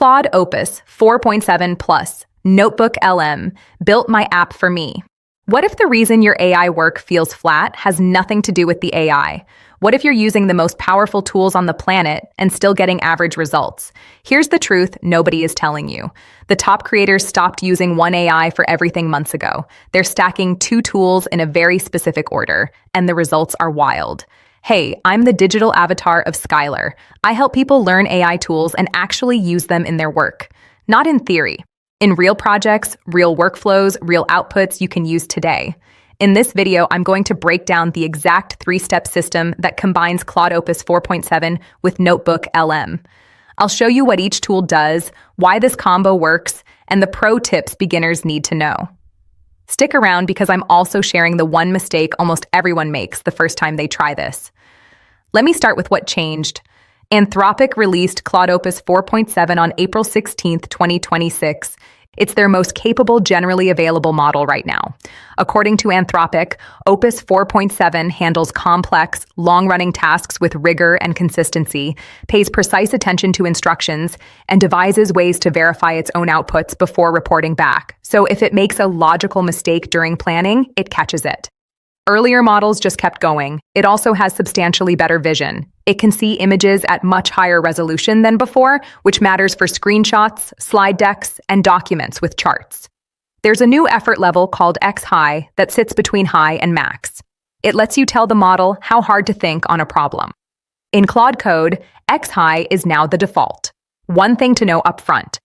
Claude Opus 4.7 Plus NotebookLM built my app for me. What if the reason your AI work feels flat has nothing to do with the AI? What if you're using the most powerful tools on the planet and still getting average results? Here's the truth nobody is telling you. The top creators stopped using one AI for everything months ago. They're stacking two tools in a very specific order, and the results are wild. Hey, I'm the digital avatar of Skylar. I help people learn AI tools and actually use them in their work. Not in theory. In real projects, real workflows, real outputs you can use today. In this video, I'm going to break down the exact three-step system that combines Claude Opus 4.7 with NotebookLM. I'll show you what each tool does, why this combo works, and the pro tips beginners need to know. Stick around because I'm also sharing the one mistake almost everyone makes the first time they try this. Let me start with what changed. Anthropic released Claude Opus 4.7 on April 16, 2026. It's their most capable generally available model right now. According to Anthropic, Opus 4.7 handles complex, long-running tasks with rigor and consistency, pays precise attention to instructions, and devises ways to verify its own outputs before reporting back. So if it makes a logical mistake during planning, it catches it. Earlier models just kept going. It also has substantially better vision. It can see images at much higher resolution than before, which matters for screenshots, slide decks, and documents with charts. There's a new effort level called X High that sits between high and max. It lets you tell the model how hard to think on a problem. In Claude code, X High is now the default. One thing to know upfront: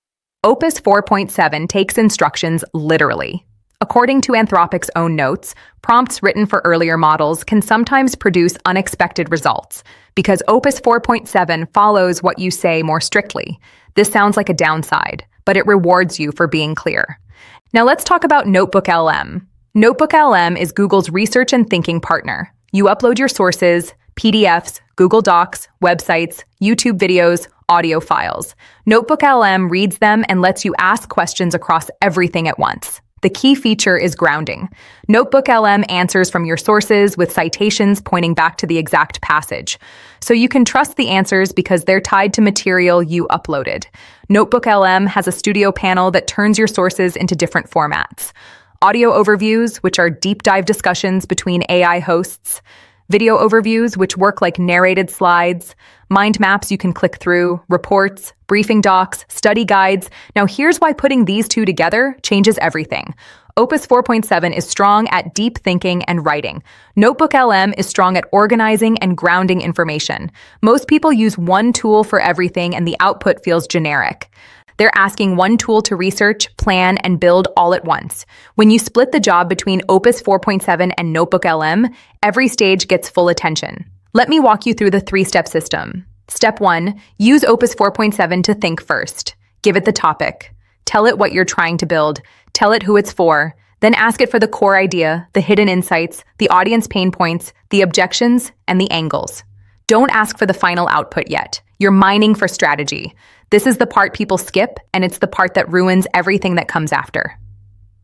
Opus 4.7 takes instructions literally. According to Anthropic's own notes, prompts written for earlier models can sometimes produce unexpected results because Opus 4.7 follows what you say more strictly. This sounds like a downside, but it rewards you for being clear. Now let's talk about NotebookLM. NotebookLM is Google's research and thinking partner. You upload your sources, PDFs, Google Docs, websites, YouTube videos, audio files. NotebookLM reads them and lets you ask questions across everything at once. The key feature is grounding. NotebookLM answers from your sources with citations pointing back to the exact passage. So you can trust the answers because they're tied to material you uploaded. NotebookLM has a studio panel that turns your sources into different formats. Audio overviews, which are deep dive discussions between AI hosts. Video overviews, which work like narrated slides. Mind maps you can click through, reports, briefing docs, study guides. Now here's why putting these two together changes everything. Opus 4.7 is strong at deep thinking and writing. NotebookLM is strong at organizing and grounding information. Most people use one tool for everything and the output feels generic. They're asking one tool to research, plan, and build all at once. When you split the job between Opus 4.7 and NotebookLM, every stage gets full attention. Let me walk you through the three-step system. Step 1, use Opus 4.7 to think first. Give it the topic. Tell it what you're trying to build. Tell it who it's for. Then ask it for the core idea, the hidden insights, the audience pain points, the objections, and the angles. Don't ask for the final output yet. You're mining for strategy. This is the part people skip, and it's the part that ruins everything that comes after.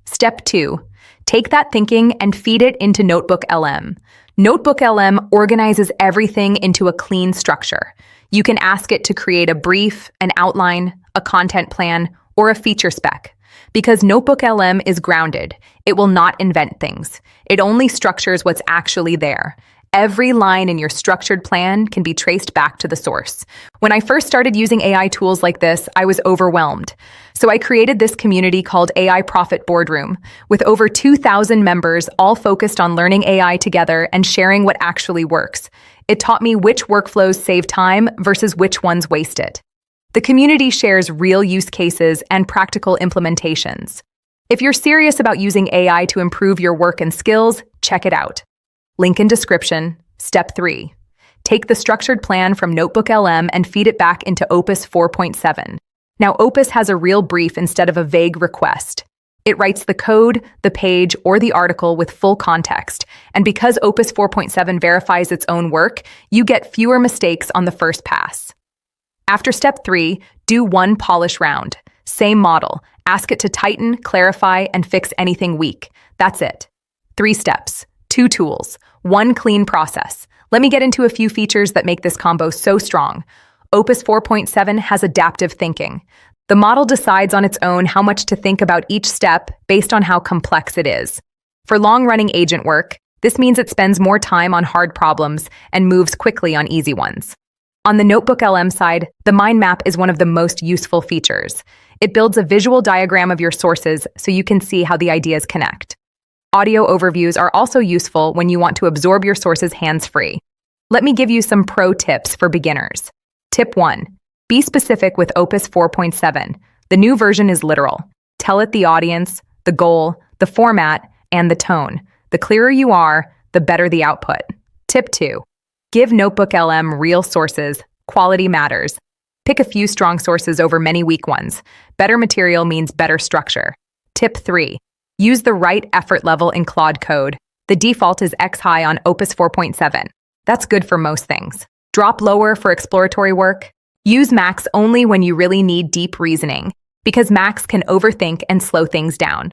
Step 2, take that thinking and feed it into NotebookLM. NotebookLM organizes everything into a clean structure. You can ask it to create a brief, an outline, a content plan, or a feature spec. Because NotebookLM is grounded, it will not invent things. It only structures what's actually there. Every line in your structured plan can be traced back to the source. When I first started using AI tools like this, I was overwhelmed. So I created this community called AI Profit Boardroom, with over 2,000 members all focused on learning AI together and sharing what actually works. It taught me which workflows save time versus which ones waste it. The community shares real use cases and practical implementations. If you're serious about using AI to improve your work and skills, check it out. Link in description. Step 3. Take the structured plan from NotebookLM and feed it back into Opus 4.7. Now, Opus has a real brief instead of a vague request. It writes the code, the page, or the article with full context. And because Opus 4.7 verifies its own work, you get fewer mistakes on the first pass. After step 3, do one polish round. Same model. Ask it to tighten, clarify, and fix anything weak. That's it. 3 steps. 2 tools, 1 clean process. Let me get into a few features that make this combo so strong. Opus 4.7 has adaptive thinking. The model decides on its own how much to think about each step based on how complex it is. For long-running agent work, this means it spends more time on hard problems and moves quickly on easy ones. On the NotebookLM side, the mind map is one of the most useful features. It builds a visual diagram of your sources so you can see how the ideas connect. Audio overviews are also useful when you want to absorb your sources hands-free. Let me give you some pro tips for beginners. Tip 1. Be specific with Opus 4.7. The new version is literal. Tell it the audience, the goal, the format, and the tone. The clearer you are, the better the output. Tip 2. Give NotebookLM real sources. Quality matters. Pick a few strong sources over many weak ones. Better material means better structure. Tip 3. Use the right effort level in Claude code. The default is X high on Opus 4.7. That's good for most things. Drop lower for exploratory work. Use max only when you really need deep reasoning, because max can overthink and slow things down.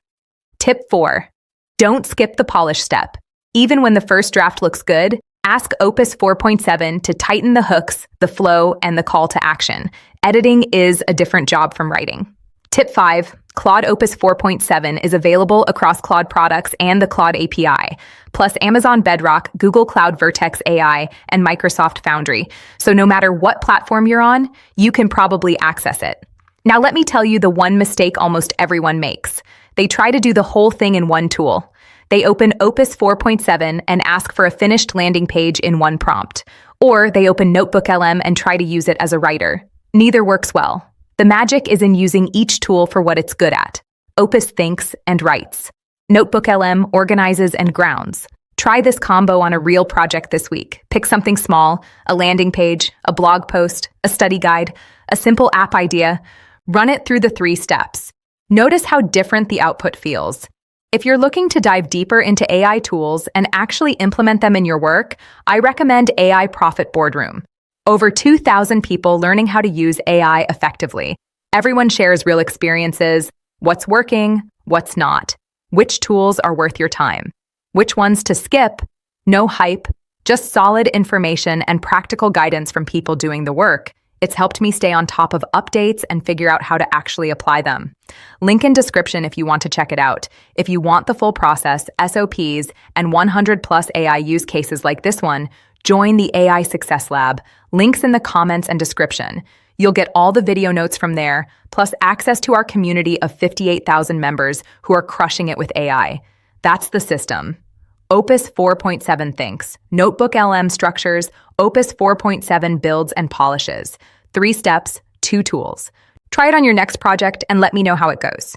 Tip 4. Don't skip the polish step. Even when the first draft looks good, ask Opus 4.7 to tighten the hooks, the flow, and the call to action. Editing is a different job from writing. Tip 5. Claude Opus 4.7 is available across Claude products and the Claude API, plus Amazon Bedrock, Google Cloud Vertex AI, and Microsoft Foundry. So no matter what platform you're on, you can probably access it. Now let me tell you the one mistake almost everyone makes. They try to do the whole thing in one tool. They open Opus 4.7 and ask for a finished landing page in one prompt. Or they open NotebookLM and try to use it as a writer. Neither works well. The magic is in using each tool for what it's good at. Opus thinks and writes. NotebookLM organizes and grounds. Try this combo on a real project this week. Pick something small, a landing page, a blog post, a study guide, a simple app idea. Run it through the 3 steps. Notice how different the output feels. If you're looking to dive deeper into AI tools and actually implement them in your work, I recommend AI Profit Boardroom. Over 2,000 people learning how to use AI effectively. Everyone shares real experiences, what's working, what's not, which tools are worth your time, which ones to skip, no hype, just solid information and practical guidance from people doing the work. It's helped me stay on top of updates and figure out how to actually apply them. Link in description if you want to check it out. If you want the full process, SOPs, and 100+ AI use cases like this one, join the AI Success Lab. Links in the comments and description. You'll get all the video notes from there, plus access to our community of 58,000 members who are crushing it with AI. That's the system. Opus 4.7 thinks, NotebookLM structures, Opus 4.7 builds and polishes. 3 steps, 2 tools. Try it on your next project and let me know how it goes.